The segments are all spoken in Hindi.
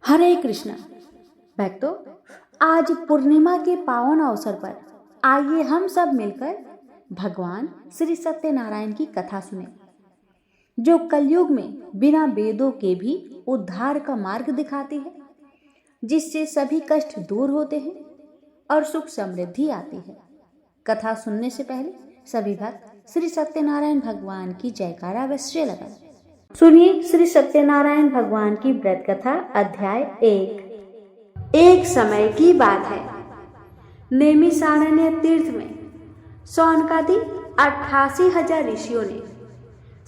हरे कृष्णा भक्तों, आज पूर्णिमा के पावन अवसर पर आइए हम सब मिलकर भगवान श्री सत्यनारायण की कथा सुने, जो कलयुग में बिना वेदों के भी उद्धार का मार्ग दिखाती है, जिससे सभी कष्ट दूर होते हैं और सुख समृद्धि आती है। कथा सुनने से पहले सभी भक्त श्री सत्यनारायण भगवान की जयकारा अवश्य लगाएं। सुनिए श्री सत्यनारायण भगवान की व्रत कथा अध्याय 1। एक समय की बात है, नैमिषारण्य तीर्थ में शौनकादि 88,000 ऋषियों ने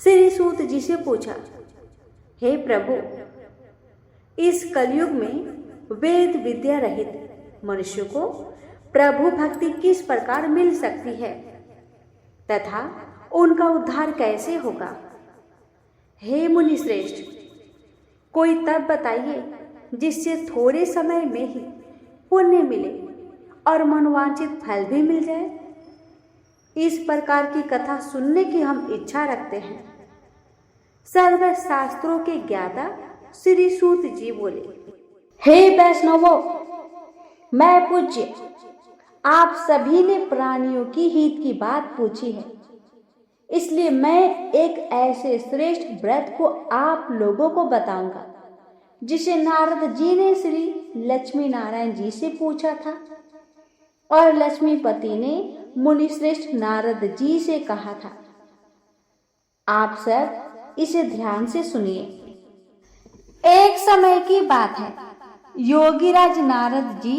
श्री सूत जी से पूछा, हे प्रभु, इस कलयुग में वेद विद्या रहित मनुष्य को प्रभु भक्ति किस प्रकार मिल सकती है तथा उनका उद्धार कैसे होगा? हे मुनि श्रेष्ठ, कोई तब बताइए जिससे थोड़े समय में ही पुण्य मिले और मनोवांछित फल भी मिल जाए। इस प्रकार की कथा सुनने की हम इच्छा रखते हैं। सर्व शास्त्रों के ज्ञाता श्री सूत जी बोले, हे वैष्णवों, मैं पूज्य आप सभी ने प्राणियों की हित की बात पूछी है, इसलिए मैं एक ऐसे श्रेष्ठ व्रत को आप लोगों को बताऊंगा जिसे नारद जी ने श्री लक्ष्मी नारायण जी से पूछा था और लक्ष्मीपति ने मुनि श्रेष्ठ नारद जी से कहा था। आप सब इसे ध्यान से सुनिए। एक समय की बात है, योगीराज नारद जी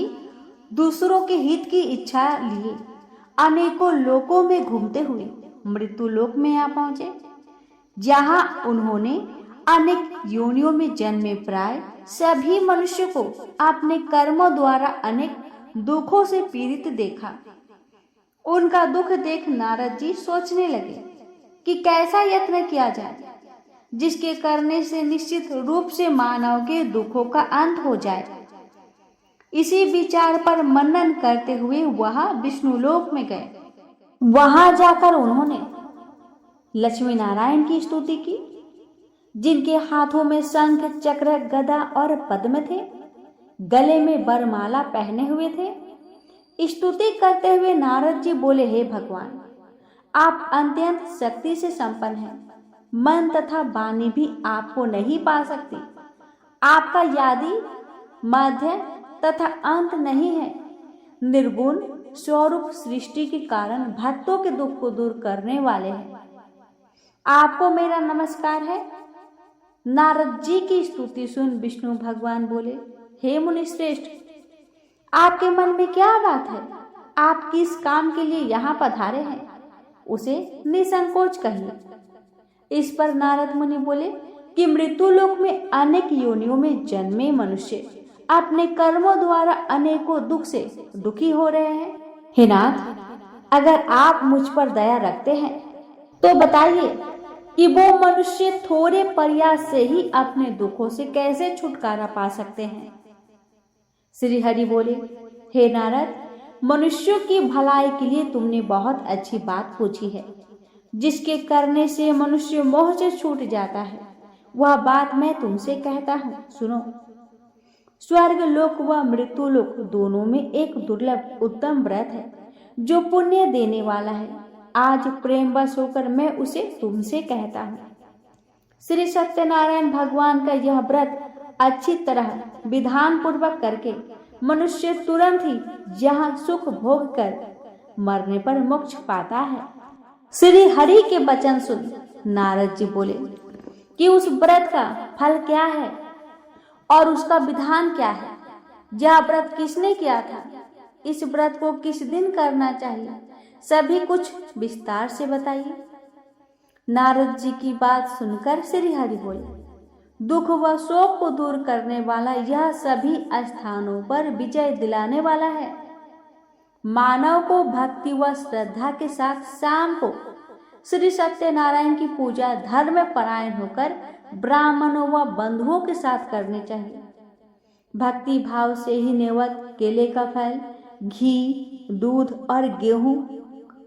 दूसरों के हित की इच्छा लिए अनेकों लोकों में घूमते हुए मृत्यु लोक में आ पहुंचे, जहां उन्होंने अनेक योनियों में जन्मे प्राय सभी मनुष्य को अपने कर्मों द्वारा अनेक दुखों से पीड़ित देखा। उनका दुख देख नारद जी सोचने लगे कि कैसा यत्न किया जाए जिसके करने से निश्चित रूप से मानव के दुखों का अंत हो जाए। इसी विचार पर मनन करते हुए वह विष्णुलोक में गए। वहां जाकर उन्होंने लक्ष्मी नारायण की स्तुति की, जिनके हाथों में शंख चक्र गदा और पद्म थे, गले में वरमाला पहने हुए थे। स्तुति करते हुए नारद जी बोले, हे भगवान, आप अत्यंत शक्ति से संपन्न हैं, मन तथा वाणी भी आपको नहीं पा सकती। आपका यादि मध्य तथा अंत नहीं है। निर्गुण स्वरूप सृष्टि के कारण भक्तों के दुख को दूर करने वाले हैं। आपको मेरा नमस्कार है। नारद जी की स्तुति सुन विष्णु भगवान बोले, हे मुनि श्रेष्ठ, आपके मन में क्या बात है? आप किस काम के लिए यहाँ पधारे हैं, उसे निसंकोच कहिए। इस पर नारद मुनि बोले कि मृत्यु लोक में अनेक योनियों में जन्मे मनुष्य अपने कर्मों द्वारा अनेकों दुख से दुखी हो रहे हैं। हे नाथ, अगर आप मुझ पर दया रखते हैं तो बताइए कि वो मनुष्य थोड़े प्रयास से ही अपने दुखों से कैसे छुटकारा पा सकते हैं। श्री हरि बोले, हे नारद, मनुष्यों की भलाई के लिए तुमने बहुत अच्छी बात पूछी है, जिसके करने से मनुष्य मोह से छूट जाता है। वह बात मैं तुमसे कहता हूँ, सुनो। स्वर्ग लोक व मृत्यु लोक दोनों में एक दुर्लभ उत्तम व्रत है जो पुण्य देने वाला है। आज प्रेमवश होकर मैं उसे तुमसे कहता हूँ। श्री सत्यनारायण भगवान का यह व्रत अच्छी तरह विधान पूर्वक करके मनुष्य तुरंत ही यहाँ सुख भोग कर मरने पर मोक्ष पाता है। श्री हरि के वचन सुन नारद जी बोले कि उस व्रत का फल क्या है और उसका विधान क्या है? यह व्रत किसने किया था? इस व्रत को किस दिन करना चाहिए? सभी कुछ विस्तार से बताइए। नारद जी की बात सुनकर श्री हरि बोले, दुख व शोक को दूर करने वाला यह सभी स्थानों पर विजय दिलाने वाला है। मानव को भक्ति व श्रद्धा के साथ शाम को श्री सत्यनारायण की पूजा धर्म परायण होकर ब्राह्मणों व बंधुओं के साथ करनी चाहिए। भक्ति भाव से ही नेवत केले का फल, घी, दूध और गेहूं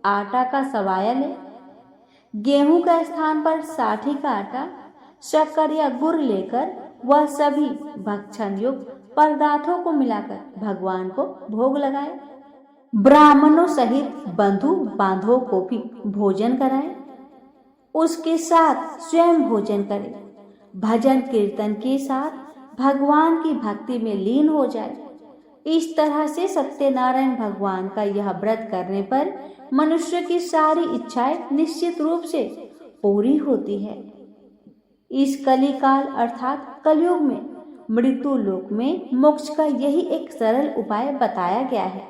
आटा का सवाया ले। गेहूं का स्थान पर साठी का आटा, शक्कर या गुड़ लेकर वह सभी भक्षण युक्त पदार्थों को मिलाकर भगवान को भोग लगाए। ब्राह्मणों सहित बंधु बांधवों को भी भोजन कराए, उसके साथ स्वयं भोजन करे, भजन कीर्तन के साथ भगवान की भक्ति में लीन हो जाए। इस तरह से सत्यनारायण भगवान का यह व्रत करने पर मनुष्य की सारी इच्छाएं निश्चित रूप से पूरी होती है। इस कलिकाल अर्थात कलयुग में मृत्यु लोक में मोक्ष का यही एक सरल उपाय बताया गया है।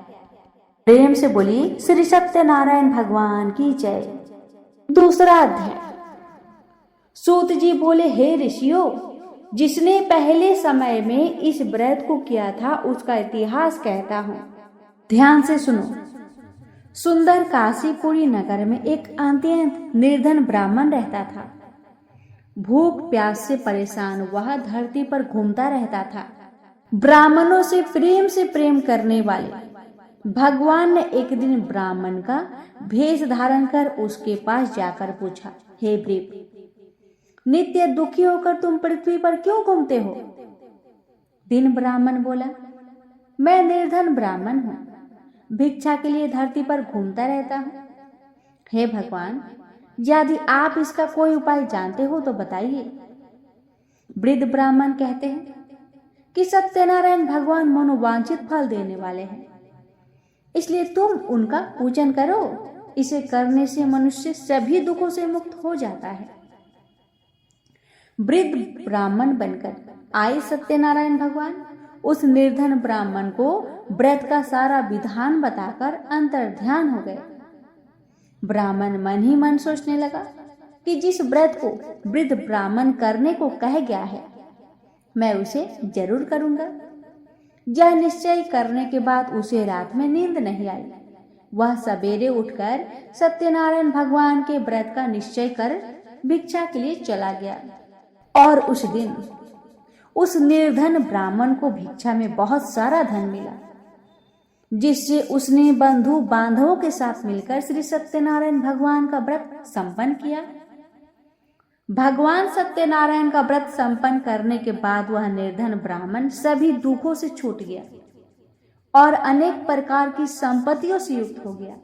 प्रेम से बोलिए श्री सत्यनारायण भगवान की जय। दूसरा अध्याय। सूत जी बोले, हे ऋषियों, जिसने पहले समय में इस व्रत को किया था उसका इतिहास कहता हूँ, ध्यान से सुनो। सुंदर काशीपुरी नगर में एक अत्यंत निर्धन ब्राह्मण रहता था। भूख प्यास से परेशान वह धरती पर घूमता रहता था। ब्राह्मणों से प्रेम करने वाले भगवान ने एक दिन ब्राह्मण का भेष धारण कर उसके पास जाकर पूछा, हे ब्रीप, नित्य दुखी होकर तुम पृथ्वी पर क्यों घूमते हो? दिन ब्राह्मण बोला, मैं निर्धन ब्राह्मण हूँ, भिक्षा के लिए धरती पर घूमता रहता हूँ। हे भगवान, यदि आप इसका कोई उपाय जानते हो तो बताइए। वृद्ध ब्राह्मण कहते हैं कि सत्यनारायण भगवान मनोवांछित फल देने वाले हैं, इसलिए तुम उनका पूजन करो। इसे करने से मनुष्य सभी दुखों से मुक्त हो जाता है। वृद्ध ब्राह्मण बनकर आए सत्यनारायण भगवान उस निर्धन ब्राह्मण को व्रत का सारा विधान बताकर अंतर्ध्यान हो गए। ब्राह्मण मन ही मन सोचने लगा कि जिस व्रत को वृद्ध ब्राह्मण करने को कह गया है, मैं उसे जरूर करूंगा। यह निश्चय करने के बाद उसे रात में नींद नहीं आई। वह सवेरे उठकर सत्यनारायण भगवान के व्रत का निश्चय कर भिक्षा के लिए चला गया। और उस दिन उस निर्धन ब्राह्मण को भिक्षा में बहुत सारा धन मिला, जिससे उसने बंधु बांधवों के साथ मिलकर श्री सत्यनारायण भगवान का व्रत संपन्न किया। भगवान सत्यनारायण का व्रत संपन्न करने के बाद वह निर्धन ब्राह्मण सभी दुखों से छूट गया और अनेक प्रकार की संपत्तियों से युक्त हो गया।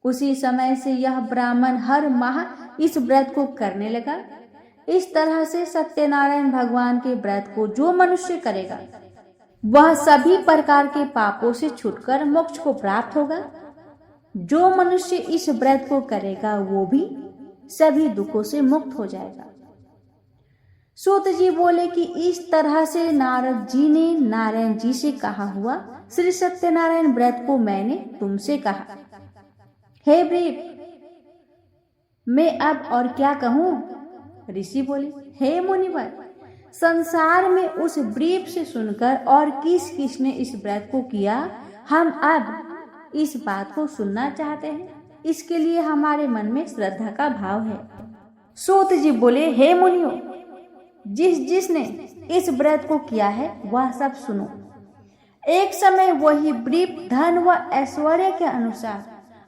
उसी समय से यह ब्राह्मण हर माह इस व्रत को करने लगा। इस तरह से सत्यनारायण भगवान के व्रत को जो मनुष्य करेगा वह सभी प्रकार के पापों से छूटकर मोक्ष को प्राप्त होगा। जो मनुष्य इस व्रत को करेगा वो भी सभी दुखों से मुक्त हो जाएगा। सूत जी बोले कि इस तरह से नारद जी ने नारायण जी से कहा हुआ श्री सत्यनारायण व्रत को मैंने तुमसे कहा। हे ब्रीप, मैं अब और क्या कहूँ? ऋषि बोले, हे मुनिवर, संसार में उस ब्रीप से सुनकर और किस किस ने इस व्रत को किया, हम अब इस बात को सुनना चाहते हैं। इसके लिए हमारे मन में श्रद्धा का भाव है। सूत जी बोले, हे मुनियों, जिसने इस व्रत को किया है वह सब सुनो। एक समय वही ब्रीप धन व ऐश्वर्य के अनुसार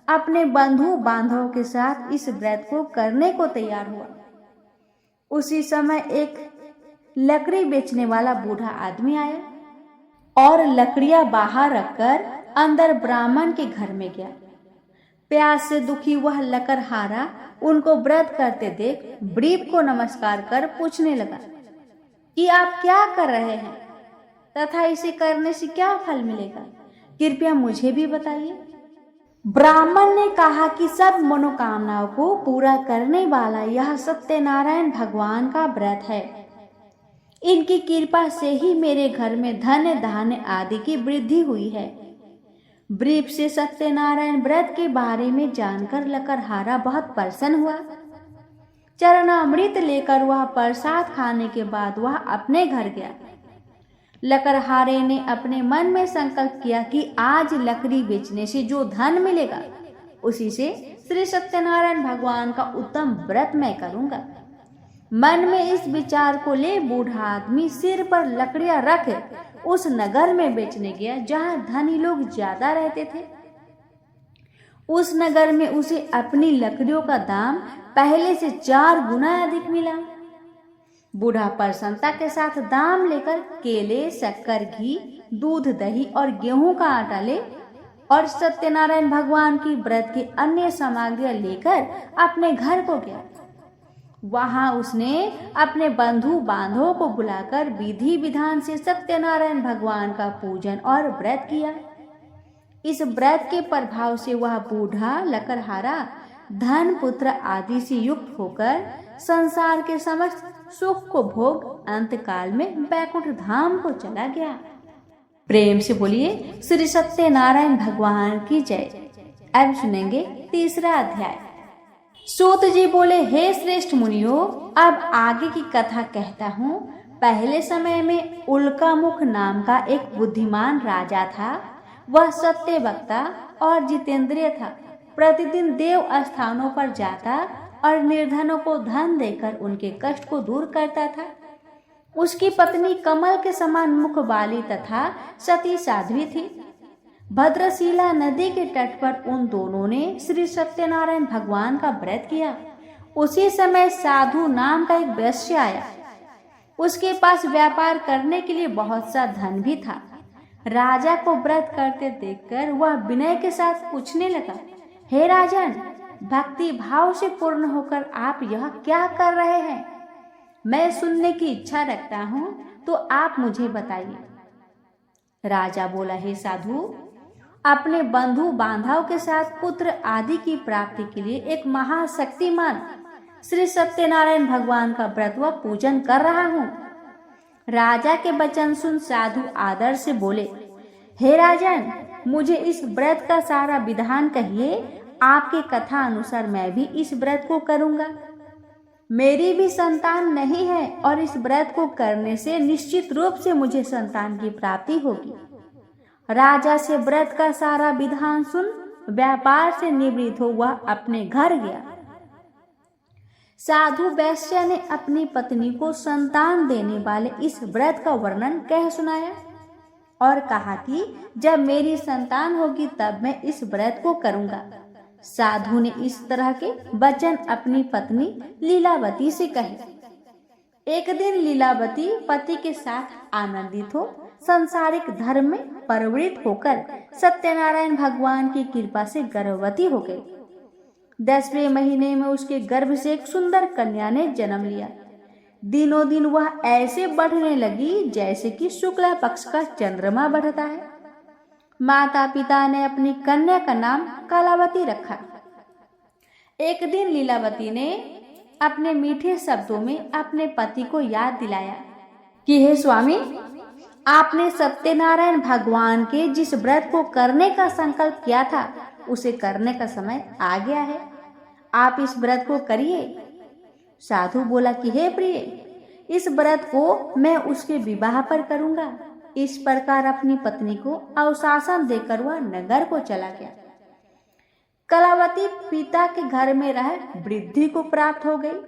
अपने बंधु बांधवों के साथ इस व्रत को करने को तैयार हुआ। उसी समय एक लकड़ी बेचने वाला बूढ़ा आदमी आया और लकड़ियां बाहर रखकर अंदर ब्राह्मण के घर में गया। प्यास से दुखी वह लकड़हारा उनको व्रत करते देख ब्रीप को नमस्कार कर पूछने लगा कि आप क्या कर रहे हैं तथा इसे करने से क्या फल मिलेगा, कृपया मुझे भी बताइए। ब्राह्मण ने कहा कि सब मनोकामनाओं को पूरा करने वाला यह सत्यनारायण भगवान का व्रत है। इनकी कृपा से ही मेरे घर में धन धान्य आदि की वृद्धि हुई है। ब्रीप से सत्यनारायण व्रत के बारे में जानकर लकड़हारा बहुत प्रसन्न हुआ। चरणामृत लेकर वह प्रसाद खाने के बाद वह अपने घर गया। लकड़हारे ने अपने मन में संकल्प किया कि आज लकड़ी बेचने से जो धन मिलेगा उसी से श्री सत्यनारायण भगवान का उत्तम व्रत मैं करूंगा। मन में इस विचार को ले बूढ़ा आदमी सिर पर लकड़ियां रख उस नगर में बेचने गया जहां धनी लोग ज्यादा रहते थे। उस नगर में उसे अपनी लकड़ियों का दाम पहले से 4 गुना अधिक मिला। बूढ़ा प्रसन्नता के साथ दाम लेकर केले, शक्कर, घी, दूध, दही और गेहूं का आटा ले और सत्यनारायण भगवान की व्रत की अन्य सामग्रियां लेकर अपने घर को गया। वहां उसने अपने बंधु बांधवों को बुलाकर विधि विधान से सत्यनारायण भगवान का पूजन और व्रत किया। इस व्रत के प्रभाव से वह बूढ़ा लकड़हारा धन, पुत्र आदि से युक्त होकर संसार के समस्त सुख को भोग अंतकाल में बैकुंठ धाम को चला गया। प्रेम से बोलिए श्री सत्यनारायण भगवान की जय। अब सुनेंगे तीसरा अध्याय। सूत जी बोले, हे श्रेष्ठ मुनियों, अब आगे की कथा कहता हूँ। पहले समय में उल्कामुख नाम का एक बुद्धिमान राजा था। वह सत्य वक्ता और जितेंद्रिय था। प्रतिदिन देव स्थानों पर जाता और निर्धनों को धन देकर उनके कष्ट को दूर करता था। उसकी पत्नी कमल के समान मुख वाली तथा सती साध्वी थी। भद्रशिला नदी के तट पर उन दोनों ने श्री सत्यनारायण भगवान का व्रत किया। उसी समय साधु नाम का एक वैश्य आया। उसके पास व्यापार करने के लिए बहुत सा धन भी था। राजा को व्रत करते देखकर वह विनय के साथ पूछने लगा, हे राजन, भक्ति भाव से पूर्ण होकर आप यह क्या कर रहे हैं? मैं सुनने की इच्छा रखता हूँ, तो आप मुझे बताइए। राजा बोला, हे साधु, अपने बंधु बांधव के साथ पुत्र आदि की प्राप्ति के लिए एक महाशक्तिमान श्री सत्यनारायण भगवान का व्रत व पूजन कर रहा हूँ। राजा के वचन सुन साधु आदर से बोले, हे राजन, मुझे इस व्रत का सारा विधान कहिए। आपकी कथा अनुसार मैं भी इस व्रत को करूंगा। मेरी भी संतान नहीं है और इस व्रत को करने से निश्चित रूप से मुझे संतान की प्राप्ति होगी। राजा से व्रत का सारा विधान सुन व्यापार से निवृत्त हो वह अपने घर गया। साधु वैश्य ने अपनी पत्नी को संतान देने वाले इस व्रत का वर्णन कह सुनाया और कहा कि जब मेरी संतान होगी तब मैं इस व्रत को करूंगा। साधु ने इस तरह के वचन अपनी पत्नी लीलावती से कहे। एक दिन लीलावती पति के साथ आनंदित हो सांसारिक धर्म में प्रवृत्त होकर सत्यनारायण भगवान की कृपा से गर्भवती हो गई। 10वें महीने में उसके गर्भ से एक सुंदर कन्या ने जन्म लिया। दिनों दिन वह ऐसे बढ़ने लगी जैसे कि शुक्ला पक्ष का चंद्रमा बढ़ता है। माता पिता ने अपनी कन्या का नाम कलावती रखा। एक दिन लीलावती ने अपने मीठे शब्दों में अपने पति को याद दिलाया कि हे स्वामी, आपने सत्यनारायण भगवान के जिस व्रत को करने का संकल्प किया था उसे करने का समय आ गया है। आप इस व्रत को करिए। साधु बोला कि हे प्रिय, इस व्रत को मैं उसके विवाह पर करूंगा। इस प्रकार अपनी पत्नी को अवशासन देकर वह नगर को चला गया। कलावती पिता के घर में रह वृद्धि को प्राप्त हो गई।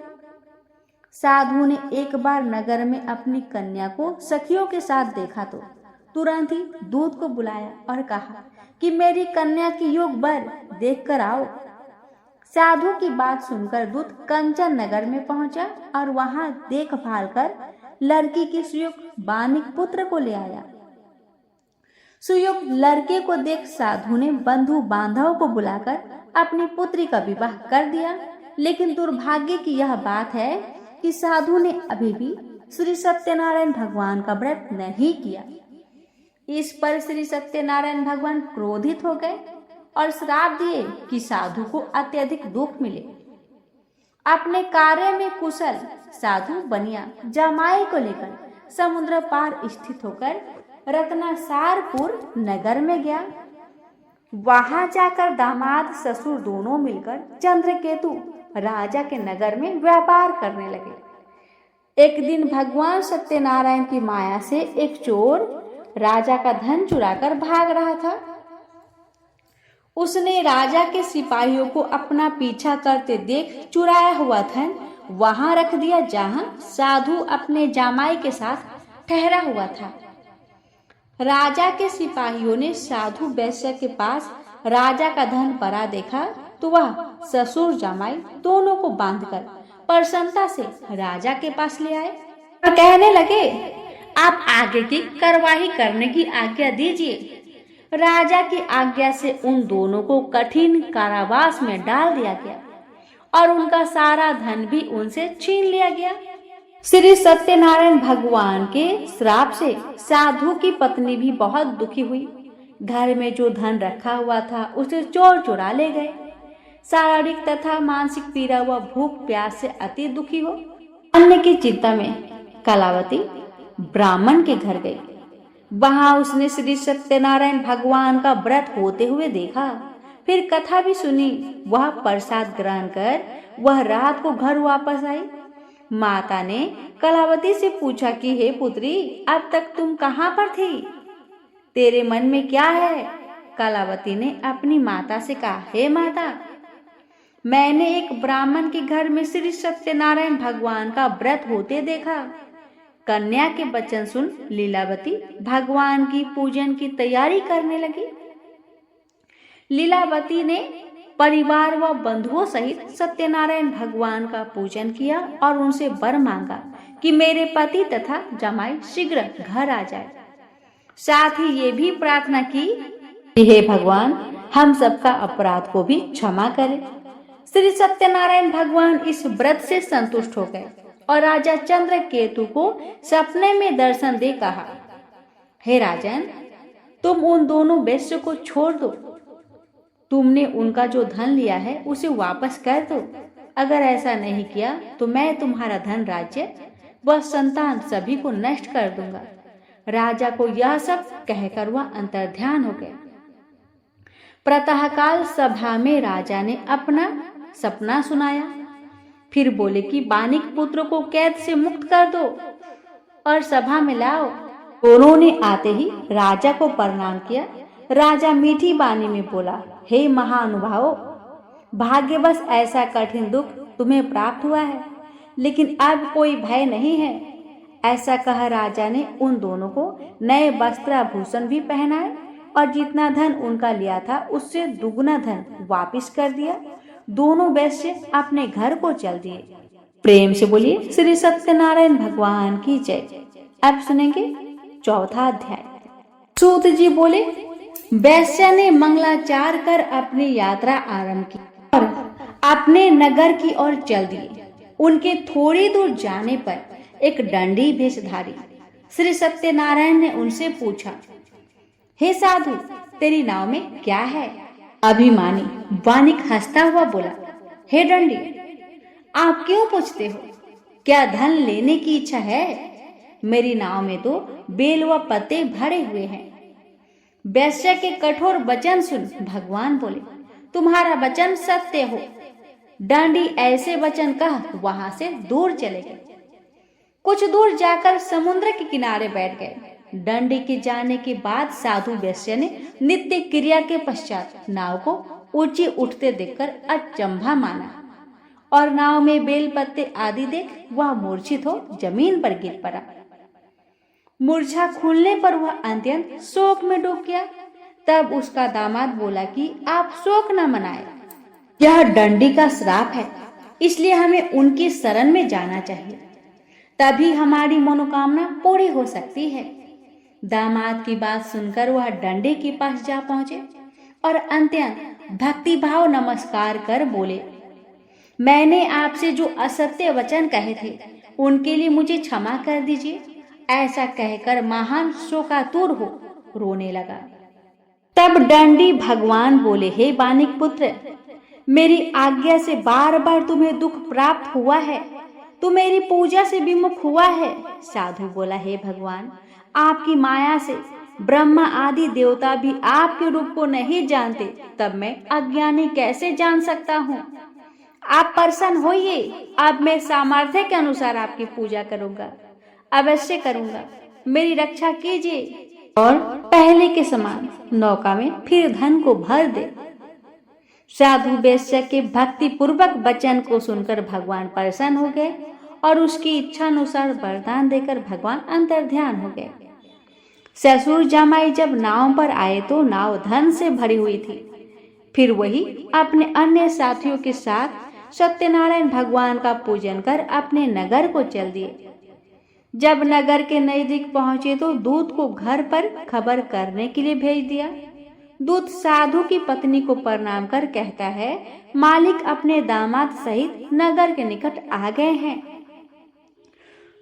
साधु ने एक बार नगर में अपनी कन्या को सखियों के साथ देखा तो तुरंत ही दूत को बुलाया और कहा कि मेरी कन्या की योग वर देख कर आओ। साधु की बात सुनकर दूत कंचन नगर में पहुंचा और वहां देखभाल कर लड़की की सुयुक्त बानिक पुत्र को ले आया। सुयुक्त लड़के को देख साधु ने बंधु बांधव को बुलाकर अपनी पुत्री का विवाह कर दिया। लेकिन दुर्भाग्य की यह बात है कि साधु ने अभी भी श्री सत्यनारायण भगवान का व्रत नहीं किया। इस पर श्री सत्यनारायण भगवान क्रोधित हो गए और श्राप दिए कि साधु को अत्यधिक दुख मिले। अपने कार्य में कुशल साधु बनिया जमाई को लेकर समुद्र पार स्थित होकर रत्नासारपुर नगर में गया। वहां जाकर दामाद ससुर दोनों मिलकर चंद्रकेतु राजा के नगर में व्यापार करने लगे। एक दिन भगवान सत्यनारायण की माया से एक चोर राजा का धन चुराकर भाग रहा था। उसने राजा के सिपाहियों को अपना पीछा करते देख चुराया हुआ धन वहां रख दिया जहां साधु अपने जामाई के साथ ठहरा हुआ था। राजा के सिपाहियों ने साधु वैश्य के पास राजा का धन पड़ा देखा तो वह ससुर जामाई दोनों को बांधकर प्रसन्नता से राजा के पास ले आए और कहने लगे, आप आगे की कार्यवाही करने की आज्ञा दीजिए। राजा की आज्ञा से उन दोनों को कठिन कारावास में डाल दिया गया और उनका सारा धन भी उनसे छीन लिया गया। श्री सत्यनारायण भगवान के श्राप से साधु की पत्नी भी बहुत दुखी हुई। घर में जो धन रखा हुआ था उसे चोर चुरा ले गए। शारीरिक तथा मानसिक पीड़ा व भूख प्यास से अति दुखी हो अन्य की चिंता में कलावती ब्राह्मण के घर गई। वहां उसने श्री सत्यनारायण भगवान का व्रत होते हुए देखा। फिर कथा भी सुनी। वह प्रसाद ग्रहण कर वह रात को घर वापस आई। माता ने कलावती से पूछा कि हे पुत्री, अब तक तुम कहाँ पर थी? तेरे मन में क्या है? कलावती ने अपनी माता से कहा, हे माता, मैंने एक ब्राह्मण के घर में श्री सत्यनारायण भगवान का व्रत होते देखा। कन्या के वचन सुन लीलावती भगवान की पूजन की तैयारी करने लगी। लीलावती ने परिवार व बंधुओं सहित सत्यनारायण भगवान का पूजन किया और उनसे वर मांगा कि मेरे पति तथा जमाई शीघ्र घर आ जाए। साथ ही ये भी प्रार्थना की, हे भगवान, हम सबका अपराध को भी क्षमा करें। श्री सत्यनारायण भगवान इस व्रत से संतुष्ट हो गए और राजा चंद्रकेतु को सपने में दर्शन दे कहा, हे राजन, तुम उन दोनों वैश्य को छोड़ दो। तुमने उनका जो धन लिया है उसे वापस कर दो। अगर ऐसा नहीं किया तो मैं तुम्हारा धन, राज्य व संतान सभी को नष्ट कर दूंगा। राजा को यह सब कहकर वह अंतर्ध्यान हो गए। प्रातःकाल सभा में राजा ने अपना सपना सुनाया। फिर बोले कि बानिक पुत्र को कैद से मुक्त कर दो और सभा में लाओ। दोनों ने आते ही राजा को प्रणाम किया। राजा मीठी वाणी में बोला, हे महानुभावों, भाग्यवश ऐसा कठिन दुख तुम्हें प्राप्त हुआ है, लेकिन अब कोई भय नहीं है। ऐसा कह राजा ने उन दोनों को नए वस्त्राभूषण भी पहनाए और जितना धन उनका लिया था उससे दुगुना धन वापिस कर दिया। दोनों वैश्य अपने घर को चल दिए। प्रेम से बोलिए श्री सत्यनारायण भगवान की जय। अब सुनेंगे चौथा अध्याय। सूत जी बोले, वैश्य ने मंगलाचार कर अपनी यात्रा आरंभ की और अपने नगर की ओर चल दिए। उनके थोड़ी दूर जाने पर एक दंडी वेशधारी श्री सत्यनारायण ने उनसे पूछा, हे साधु, तेरी नाव में क्या है? अभिमानी वानिक हंसता हुआ बोला, हे दंडी, आप क्यों पूछते हो? क्या धन लेने की इच्छा है? मेरी नाव में तो बेल व पत्ते भरे हुए हैं। वैश्य के कठोर वचन सुन भगवान बोले, तुम्हारा वचन सत्य हो। डांडी ऐसे वचन कह वहां से दूर चले गए। कुछ दूर जाकर समुद्र के किनारे बैठ गए। डंडी के जाने के बाद साधु वैश्य ने नित्य क्रिया के पश्चात नाव को ऊंची उठते देखकर अचंभा माना और नाव में बेल पत्ते आदि देख वह मूर्छित हो जमीन पर गिर पड़ा। मूर्छा खुलने पर वह अत्यंत शोक में डूब गया। तब उसका दामाद बोला कि आप शोक न मनाएं, यह डंडी का श्राप है, इसलिए हमें उनकी शरण में जाना चाहिए, तभी हमारी मनोकामना पूरी हो सकती है। दामाद की बात सुनकर वह डंडे के पास जा पहुंचे और अत्यंत भक्तिभाव नमस्कार कर बोले, मैंने आपसे जो असत्य वचन कहे थे उनके लिए मुझे क्षमा कर दीजिए। ऐसा कहकर महान शोकातुर हो रोने लगा। तब डंडी भगवान बोले, हे बानिक पुत्र, मेरी आज्ञा से बार बार तुम्हें दुख प्राप्त हुआ है, तू मेरी पूजा से विमुख हुआ है। साधु बोला, हे भगवान, आपकी माया से ब्रह्मा आदि देवता भी आपके रूप को नहीं जानते, तब मैं अज्ञानी कैसे जान सकता हूँ? आप प्रसन्न होइए, अब मैं सामर्थ्य के अनुसार आपकी पूजा करूंगा, अवश्य करूंगा, मेरी रक्षा कीजिए और पहले के समान नौका में फिर धन को भर दे। साधु वैश्य के भक्ति पूर्वक वचन को सुनकर भगवान प्रसन्न हो गए और उसकी इच्छा अनुसार वरदान देकर भगवान अंतर्ध्यान हो गए। ससुर जमाई जब नाव पर आए तो नाव धन से भरी हुई थी। फिर वही अपने अन्य साथियों के साथ सत्यनारायण भगवान का पूजन कर अपने नगर को चल दिए। जब नगर के नजदीक पहुंचे तो दूत को घर पर खबर करने के लिए भेज दिया। दूत साधु की पत्नी को प्रणाम कर कहता है, मालिक अपने दामाद सहित नगर के निकट आ गए हैं।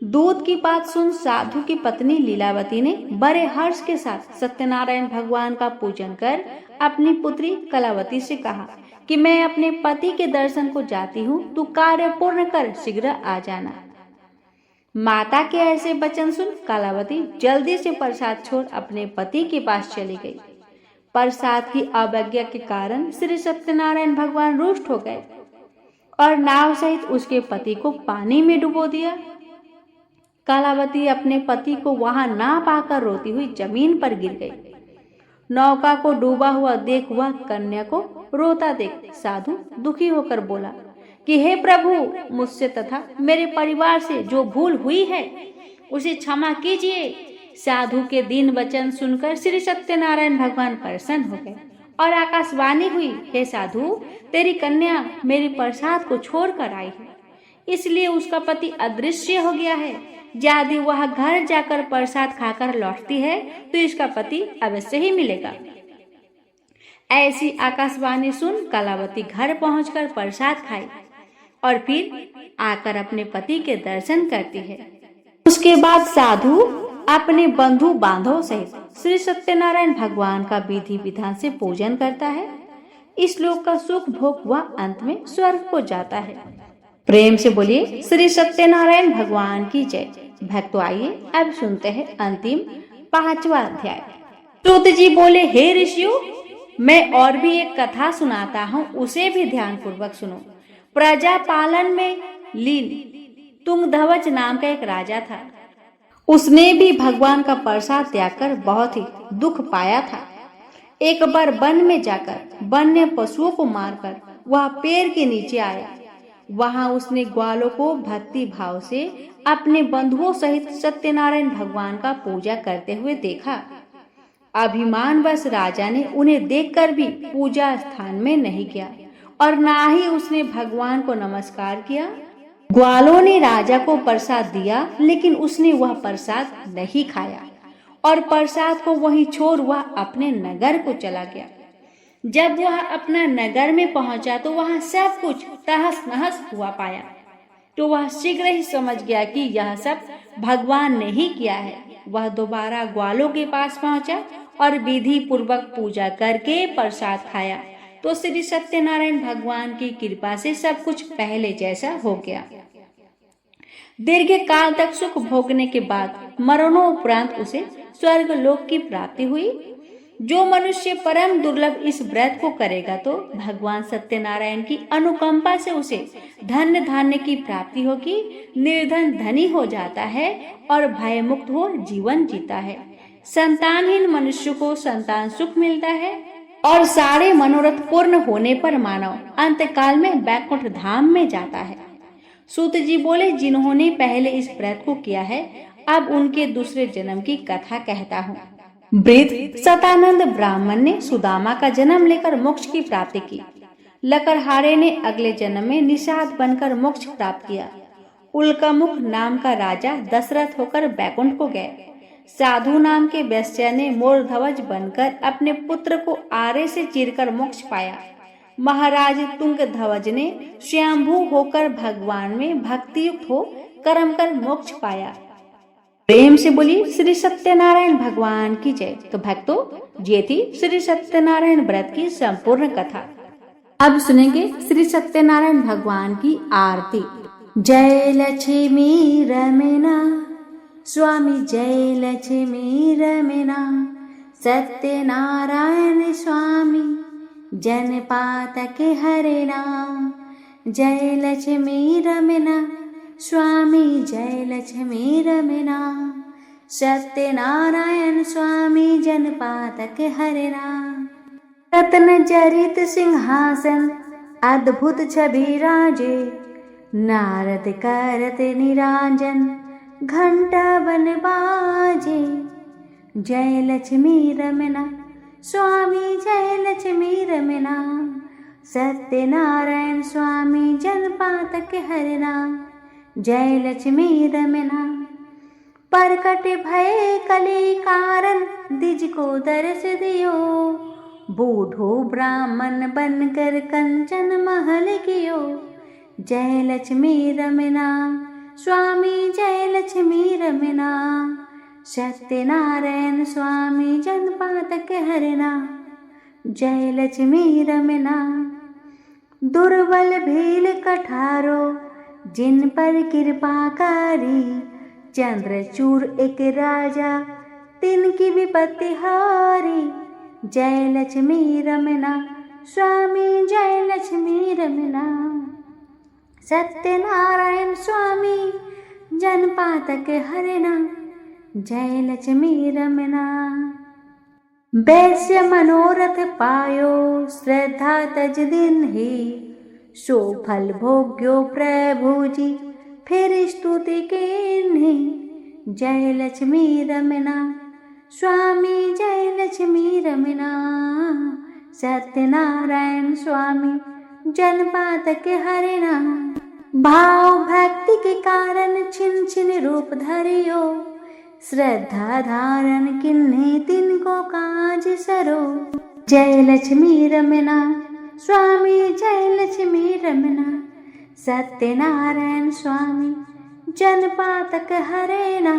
दूत की बात सुन साधु की पत्नी लीलावती ने बड़े हर्ष के साथ सत्यनारायण भगवान का पूजन कर अपनी पुत्री कलावती से कहा कि मैं अपने पति के दर्शन को जाती हूँ, तू कार्य पूर्ण कर शीघ्र आ जाना। माता के ऐसे वचन सुन कलावती जल्दी से प्रसाद छोड़ अपने पति के पास चली गई। प्रसाद की अवज्ञा के कारण श्री सत्यनारायण भगवान रुष्ट हो गए और नाव सहित उसके पति को पानी में डुबो दिया। कलावती अपने पति को वहां ना पाकर रोती हुई जमीन पर गिर गई। नौका को डूबा हुआ देख वह कन्या को रोता देख साधु दुखी होकर बोला कि हे प्रभु, मुझसे तथा मेरे परिवार से जो भूल हुई है उसे क्षमा कीजिए। साधु के दीन वचन सुनकर श्री सत्यनारायण भगवान प्रसन्न हो गए और आकाशवाणी हुई, हे साधु, तेरी कन्या मेरी प्रसाद को छोड़कर आई है, इसलिए उसका पति अदृश्य हो गया है। यदि वह घर जाकर प्रसाद खाकर लौटती है तो इसका पति अवश्य ही मिलेगा। ऐसी आकाशवाणी सुन कलावती घर पहुंचकर प्रसाद खाई और फिर आकर अपने पति के दर्शन करती है। उसके बाद साधु अपने बंधु बांधवों सहित श्री सत्यनारायण भगवान का विधि विधान से पूजन करता है। इस लोक का सुख भोग वह अंत में स्वर्ग को जाता है। प्रेम से बोलिए श्री सत्यनारायण भगवान की जय। भक्तों, आइए अब सुनते हैं अंतिम 5वां अध्याय। सूत जी बोले, हे ऋषियों, मैं और भी एक कथा सुनाता हूँ, उसे भी ध्यान पूर्वक सुनो। प्रजा पालन में लीन तुंगध्वज नाम का एक राजा था। उसने भी भगवान का प्रसाद त्याग कर बहुत ही दुख पाया था। एक बार वन में जाकर वन्य पशुओं को मारकर वह पेड़ के नीचे आया। वहां उसने ग्वालों को भक्ति भाव से अपने बंधुओं सहित सत्यनारायण भगवान का पूजा करते हुए देखा। अभिमानवश राजा ने उन्हें देखकर भी पूजा स्थान में नहीं गया और ना ही उसने भगवान को नमस्कार किया। ग्वालों ने राजा को प्रसाद दिया, लेकिन उसने वह प्रसाद नहीं खाया और प्रसाद को वहीं छोड़ वह अपने नगर को चला गया। जब वह अपना नगर में पहुंचा तो वहां सब कुछ तहस नहस हुआ पाया। तो वह शीघ्र ही समझ गया कि यह सब भगवान ने ही किया है। वह दोबारा ग्वालों के पास पहुंचा और विधि पूर्वक पूजा करके प्रसाद खाया तो श्री सत्यनारायण भगवान की कृपा से सब कुछ पहले जैसा हो गया। दीर्घ काल तक सुख भोगने के बाद मरणोपरांत उसे स्वर्ग लोक की प्राप्ति हुई। जो मनुष्य परम दुर्लभ इस व्रत को करेगा तो भगवान सत्यनारायण की अनुकंपा से उसे धन्य धान्य की प्राप्ति होगी, निर्धन धनी हो जाता है और भय मुक्त हो जीवन जीता है। संतानहीन मनुष्य को संतान सुख मिलता है और सारे मनोरथ पूर्ण होने पर मानव अंतकाल में बैकुंठ धाम में जाता है। सूत जी बोले, जिन्होंने पहले इस व्रत को किया है, अब उनके दूसरे जन्म की कथा कहता हूँ। वृद्ध शतानंद ब्राह्मण ने सुदामा का जन्म लेकर मोक्ष की प्राप्ति की। लकड़हारे ने अगले जन्म में निषाद बनकर मोक्ष प्राप्त किया। उल्कामुख नाम का राजा दशरथ होकर बैकुंठ को गए। साधु नाम के वैश्य ने मोरध्वज बनकर अपने पुत्र को आरे से चीरकर मोक्ष पाया। महाराज तुंगध्वज ने स्वयंभू होकर भगवान में भक्तियुक्त हो कर्म कर मोक्ष पाया। प्रेम से बोली श्री सत्यनारायण भगवान की जय। तो भक्तों, ये थी श्री सत्यनारायण व्रत की संपूर्ण कथा। अब सुनेंगे श्री सत्यनारायण भगवान की आरती। जय लक्ष्मी रमना स्वामी, जय लक्ष्मी रमना, सत्यनारायण स्वामी जनपातक हरिणा। जय लक्ष्मी रमना स्वामी, जय लक्ष्मी रमना, सत्यनारायण स्वामी जनपातक हरिणा। रत्न जरित सिंहासन अद्भुत छवि राजे, नारद करत निरांजन घंटा बन बाजे। जय लक्ष्मी रमना स्वामी, जय लक्ष्मी रमना, सत्यनारायण स्वामी जनपातक हरिणा। जय लक्ष्मी रमना परकट भय कले कारण दिज को दर्श दियो। बूढ़ो ब्राह्मण बनकर कंचन महल कियो। जय लक्ष्मी रमना स्वामी जय लक्ष्मी रमना। सत्यनारायण स्वामी जनपातक हरना। जय लक्ष्मी रमना। दुर्बल भील कठारो जिन पर कृपा करी। चंद्रचूर एक राजा तिनकी विपत्ति हारी। जय लक्ष्मी रमना स्वामी जय लक्ष्मी रमना। सत्यनारायण स्वामी जनपातक हरना। जय लक्ष्मी रमना। वैश्य मनोरथ पायो श्रद्धा तज दिन ही। सो फल भोग्यो प्रभु जी फिर स्तुति कीन्ही। जय लक्ष्मी रमना स्वामी जय लक्ष्मी रमना। सत्यनारायण स्वामी जनपातक हरना। भाव भक्ति के कारण छिन छिन रूप धरियो। श्रद्धा धारण किन्हीं तिनको काज सरो। जय लक्ष्मी रमना स्वामी जय लक्ष्मी रमना। सत्यनारायण स्वामी जनपातक हरना।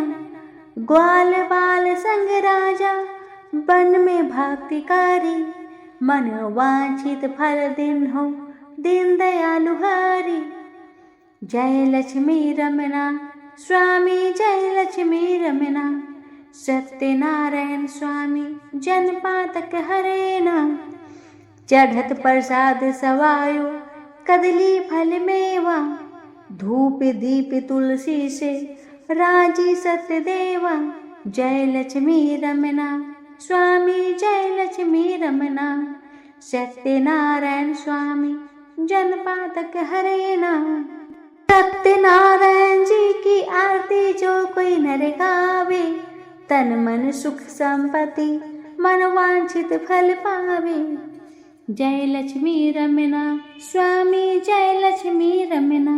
ग्वाल बाल संग राजा वन में भक्तिकारी। मन वांछित फल दिन हो दीन दयालु हरि। जय लक्ष्मी रमना स्वामी जय लक्ष्मी रमना। सत्यनारायण स्वामी जनपातक हरना। चढ़त प्रसाद सवायो कदली फल मेवा। धूप दीप तुलसी से राजी सत्यदेवा। जय लक्ष्मी रमना स्वामी जय लक्ष्मी रमना। सत्यनारायण स्वामी जनपातक हरना। सत्यनारायण जी की आरती जो कोई नर गावे। तन मन सुख संपत्ति मन वांछित फल पावे। जय लक्ष्मी रमना स्वामी जय लक्ष्मी रमना।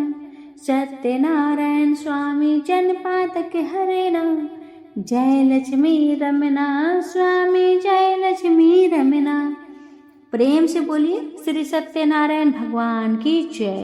सत्यनारायण स्वामी जनपातक हरना। जय लक्ष्मी रमना स्वामी जय लक्ष्मी रमना। प्रेम से बोलिए श्री सत्यनारायण भगवान की जय।